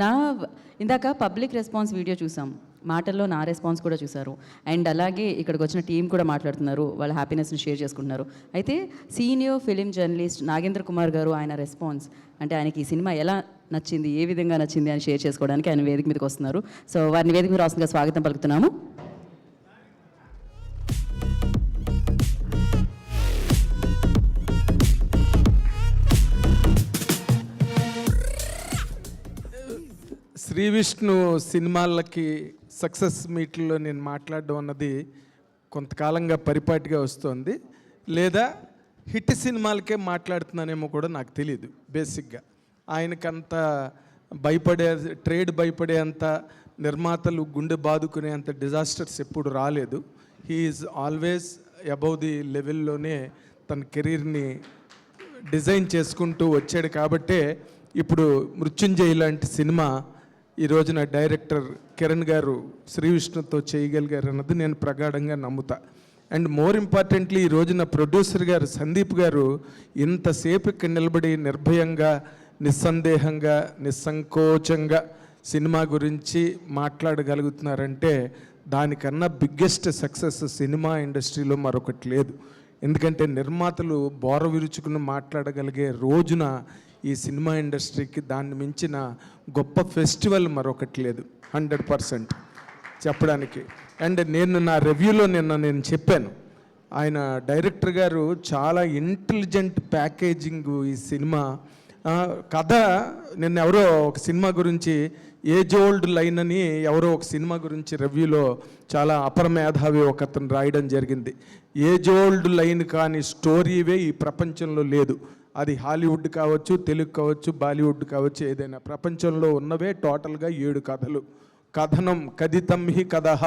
నా ఇందాక public response video చూసాం, మాటల్లో నా రెస్పాన్స్ కూడా చూశారు. అండ్ అలాగే ఇక్కడికి వచ్చిన టీం కూడా మాట్లాడుతున్నారు, వాళ్ళ హ్యాపీనెస్ని షేర్ చేసుకుంటున్నారు. అయితే senior film journalist Nagendra Kumar గారు ఆయన రెస్పాన్స్ అంటే ఆయనకి ఈ సినిమా ఎలా నచ్చింది, ఏ విధంగా నచ్చింది అని షేర్ చేసుకోవడానికి ఆయన వేదిక మీదకి వస్తున్నారు. సో వారిని వేదిక మీద రాస్తుందిగా స్వాగతం పలుకుతున్నాము. శ్రీ విష్ణు సినిమాలకి సక్సెస్ మీట్లో నేను మాట్లాడడం అన్నది కొంతకాలంగా పరిపాటిగా వస్తుంది, లేదా హిట్ సినిమాలకే మాట్లాడుతున్నానేమో కూడా నాకు తెలియదు. బేసిక్గా ఆయనకంత భయపడే అంత నిర్మాతలు గుండె బాదుకునే అంత డిజాస్టర్స్ ఎప్పుడు రాలేదు. He is always above the లెవెల్లోనే తన కెరీర్ని డిజైన్ చేసుకుంటూ వచ్చాడు. కాబట్టే ఇప్పుడు మృత్యుంజయ్ లాంటి సినిమా ఈ రోజున డైరెక్టర్ కిరణ్ గారు శ్రీ విష్ణుతో చేయగలిగారు అన్నది నేను ప్రగాఢంగా నమ్ముతా. అండ్ మోర్ ఇంపార్టెంట్లీ ఈ రోజున ప్రొడ్యూసర్ గారు సందీప్ గారు ఇంతసేపు ఇక్కడ నిలబడి నిర్భయంగా, నిస్సందేహంగా, నిస్సంకోచంగా సినిమా గురించి మాట్లాడగలుగుతున్నారంటే దానికన్నా బిగ్గెస్ట్ సక్సెస్ సినిమా ఇండస్ట్రీలో మరొకటి లేదు. ఎందుకంటే నిర్మాతలు బోర విరుచుకుని మాట్లాడగలిగే రోజున ఈ సినిమా ఇండస్ట్రీకి దాన్ని మించిన గొప్ప ఫెస్టివల్ మరొకటి లేదు 100% చెప్పడానికి. అండ్ నేను నా రివ్యూలో నేను చెప్పాను, ఆయన డైరెక్టర్ గారు చాలా ఇంటెలిజెంట్ ప్యాకేజింగ్ ఈ సినిమా కథ. నిన్న ఎవరో ఒక సినిమా గురించి ఏజ్ ఓల్డ్ లైన్ అని ఎవరో ఒక సినిమా గురించి రివ్యూలో చాలా అపరమేధావి ఒక అతను రాయడం జరిగింది. ఏజ్ ఓల్డ్ లైన్ కాని స్టోరీవే ఈ ప్రపంచంలో లేదు. అది హాలీవుడ్ కావచ్చు, తెలుగు కావచ్చు, బాలీవుడ్ కావచ్చు, ఏదైనా ప్రపంచంలో ఉన్నవే టోటల్గా 7 కథలు. కథనం కథితం హి కథహ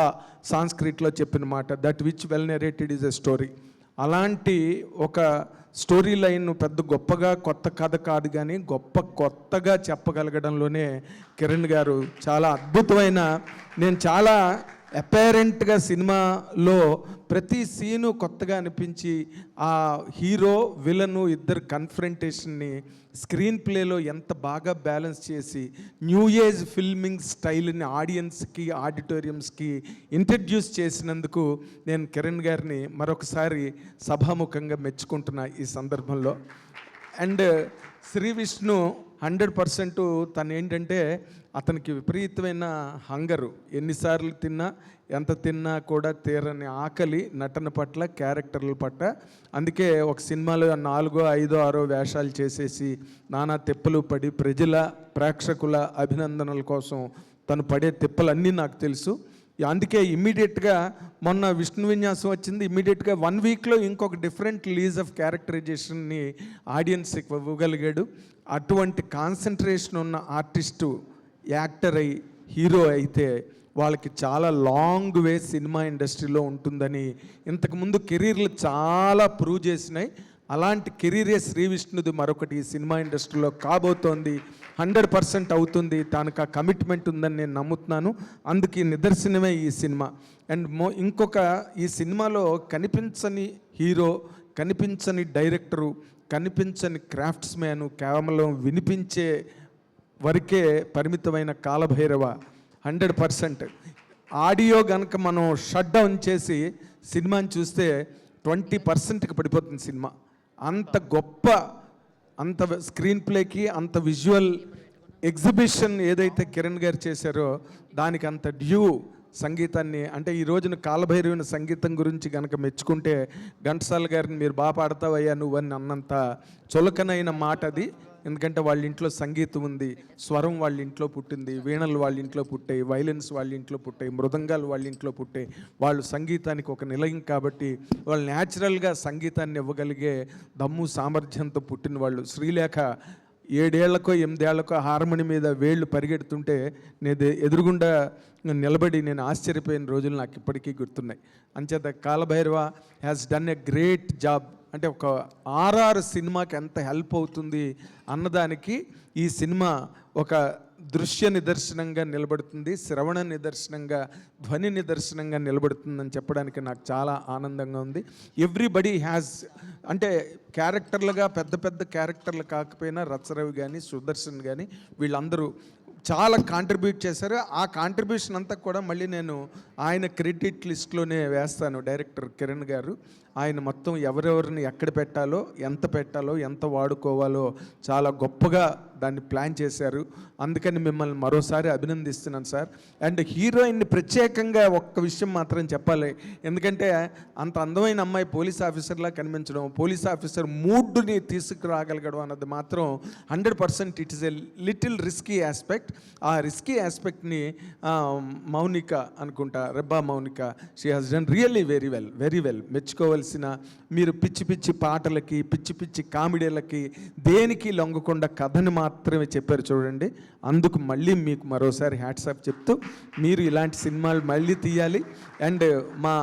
సాంస్క్రిట్లో చెప్పిన మాట, that which well narrated is a story. అలాంటి ఒక స్టోరీ లైన్ పెద్ద గొప్పగా కొత్త కథ కాదు, కానీ కొత్తగా చెప్పగలగడంలోనే కిరణ్ గారు చాలా అద్భుతమైన, నేను చాలా అపేరెంట్గా సినిమాలో ప్రతి సీను కొత్తగా అనిపించి ఆ హీరో విలను ఇద్దరు కన్ఫ్రంటేషన్ని స్క్రీన్ ప్లేలో ఎంత బాగా బ్యాలెన్స్ చేసి న్యూ ఏజ్ ఫిల్మింగ్ స్టైల్ని ఆడియన్స్కి, ఆడిటోరియంస్కి ఇంట్రడ్యూస్ చేసినందుకు నేను కిరణ్ గారిని మరొకసారి సభాముఖంగా మెచ్చుకుంటున్నా ఈ సందర్భంలో. అండ్ శ్రీ విష్ణు 100% తను ఏంటంటే అతనికి విపరీతమైన హంగరు, ఎన్నిసార్లు తిన్నా ఎంత తిన్నా కూడా తీరని ఆకలి నటన పట్ల, క్యారెక్టర్ల పట్ల. అందుకే ఒక సినిమాలో 4, 5, 6 వేషాలు చేసేసి నానా తిప్పలు పడి ప్రేక్షకుల అభినందనల కోసం తను పడే తిప్పలన్నీ నాకు తెలుసు. అందుకే ఇమ్మీడియట్గా మొన్న విష్ణు విన్యాసం వచ్చింది, ఇమ్మీడియట్గా 1 వీక్లో ఇంకొక డిఫరెంట్ లీజ్ ఆఫ్ క్యారెక్టరైజేషన్ని ఆడియన్స్కి ఇవ్వగలిగాడు. అటువంటి కాన్సన్ట్రేషన్ ఉన్న ఆర్టిస్టు యాక్టర్ అయి హీరో అయితే వాళ్ళకి చాలా లాంగ్ వే సినిమా ఇండస్ట్రీలో ఉంటుందని ఇంతకుముందు కెరీర్లు చాలా ప్రూవ్ చేసినాయి. అలాంటి కెరీరే శ్రీ విష్ణుది మరొకటి ఈ సినిమా ఇండస్ట్రీలో కాబోతోంది. 100% అవుతుంది. తనకు ఆ కమిట్మెంట్ ఉందని నేను నమ్ముతున్నాను. అందుకు నిదర్శనమే ఈ సినిమా. అండ్ ఇంకొక ఈ సినిమాలో కనిపించని హీరో, కనిపించని డైరెక్టరు, కనిపించని క్రాఫ్ట్స్ మ్యాను, కేవలం వినిపించే వరకే పరిమితమైన కాలభైరవ 100%. ఆడియో కనుక మనం షట్ డౌన్ చేసి సినిమాని చూస్తే 20%కి పడిపోతుంది సినిమా. అంత గొప్ప, అంత స్క్రీన్ ప్లేకి, అంత విజువల్ ఎగ్జిబిషన్ ఏదైతే కిరణ్ గారు చేశారో దానికి అంత డ్యూ సంగీతాన్ని. అంటే ఈ రోజున కాలభైరవిన సంగీతం గురించి కనుక మెచ్చుకుంటే ఘంటసాల గారిని మీరు బాగా పాడతావయ్యా నువ్వని అన్నంత చులకనైన మాట అది. ఎందుకంటే వాళ్ళ ఇంట్లో సంగీతం ఉంది, స్వరం వాళ్ళ ఇంట్లో పుట్టింది, వీణలు వాళ్ళ ఇంట్లో పుట్టాయి, వైలెన్స్ వాళ్ళ ఇంట్లో పుట్టాయి, మృదంగాలు వాళ్ళ ఇంట్లో పుట్టాయి. వాళ్ళు సంగీతానికి ఒక నిలయం కాబట్టి వాళ్ళు న్యాచురల్గా సంగీతాన్ని ఇవ్వగలిగే దమ్ము సామర్థ్యంతో పుట్టిన వాళ్ళు. శ్రీలేఖ 7 ఏళ్లకో 8 ఏళ్లకో హార్మోని మీద వేళ్ళు పరిగెడుతుంటే నేను ఎదురుగుండా నిలబడి నేను ఆశ్చర్యపోయిన రోజులు నాకు ఇప్పటికీ గుర్తున్నాయి. అంచేత Kaalabhairava has done a great job. అంటే ఒక RR సినిమాకి ఎంత హెల్ప్ అవుతుంది అన్నదానికి ఈ సినిమా ఒక దృశ్య నిదర్శనంగా నిలబడుతుంది, శ్రవణ నిదర్శనంగా, ధ్వని నిదర్శనంగా నిలబడుతుందని చెప్పడానికి నాకు చాలా ఆనందంగా ఉంది. ఎవ్రీబడి హ్యాస్, అంటే క్యారెక్టర్లుగా పెద్ద పెద్ద క్యారెక్టర్లు కాకపోయినా రచ్చరవి కానీ, సుదర్శన్ కానీ వీళ్ళందరూ చాలా కాంట్రిబ్యూట్ చేశారు. ఆ కాంట్రిబ్యూషన్ అంతా కూడా మళ్ళీ నేను ఆయన క్రెడిట్ లిస్ట్లోనే వేస్తాను. డైరెక్టర్ కిరణ్ గారు ఆయన మొత్తం ఎవరెవరిని ఎక్కడ పెట్టాలో, ఎంత వాడుకోవాలో చాలా గొప్పగా దాన్ని ప్లాన్ చేశారు. అందుకని మిమ్మల్ని మరోసారి అభినందిస్తున్నాను సార్. అండ్ హీరోయిన్ని ప్రత్యేకంగా ఒక్క విషయం మాత్రం చెప్పాలి. ఎందుకంటే అంత అందమైన అమ్మాయి పోలీస్ ఆఫీసర్లా కనిపించడం, పోలీస్ ఆఫీసర్ మూడ్ని తీసుకురాగలగడం అన్నది మాత్రం 100% it is a little risky aspect. ఆ రిస్కీ ఆస్పెక్ట్ని మౌనిక అనుకుంటా, Rebba Mounika, she has done really very well. మెచ్చుకోవాల్సిన, మీరు పిచ్చి పిచ్చి పాటలకి, పిచ్చి పిచ్చి కామెడీలకి దేనికి లొంగకుండా కథని మాత్రమే చెప్పారు చూడండి. అందుకు మళ్ళీ మీకు మరోసారి హ్యాట్స్ ఆఫ్ చెప్తూ, మీరు ఇలాంటి సినిమాలు మళ్ళీ తీయాలి. అండ్ మా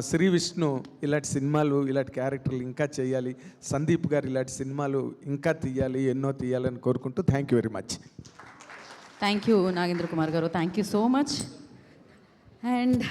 శ్రీ విష్ణు ఇలాంటి సినిమాలు, ఇలాంటి క్యారెక్టర్లు ఇంకా చేయాలి. సందీప్ గారు ఇలాంటి సినిమాలు ఇంకా తీయాలి, ఎన్నో తీయాలని కోరుకుంటూ thank you very much. Thank you Nagendra Kumar గారు, thank you so much. And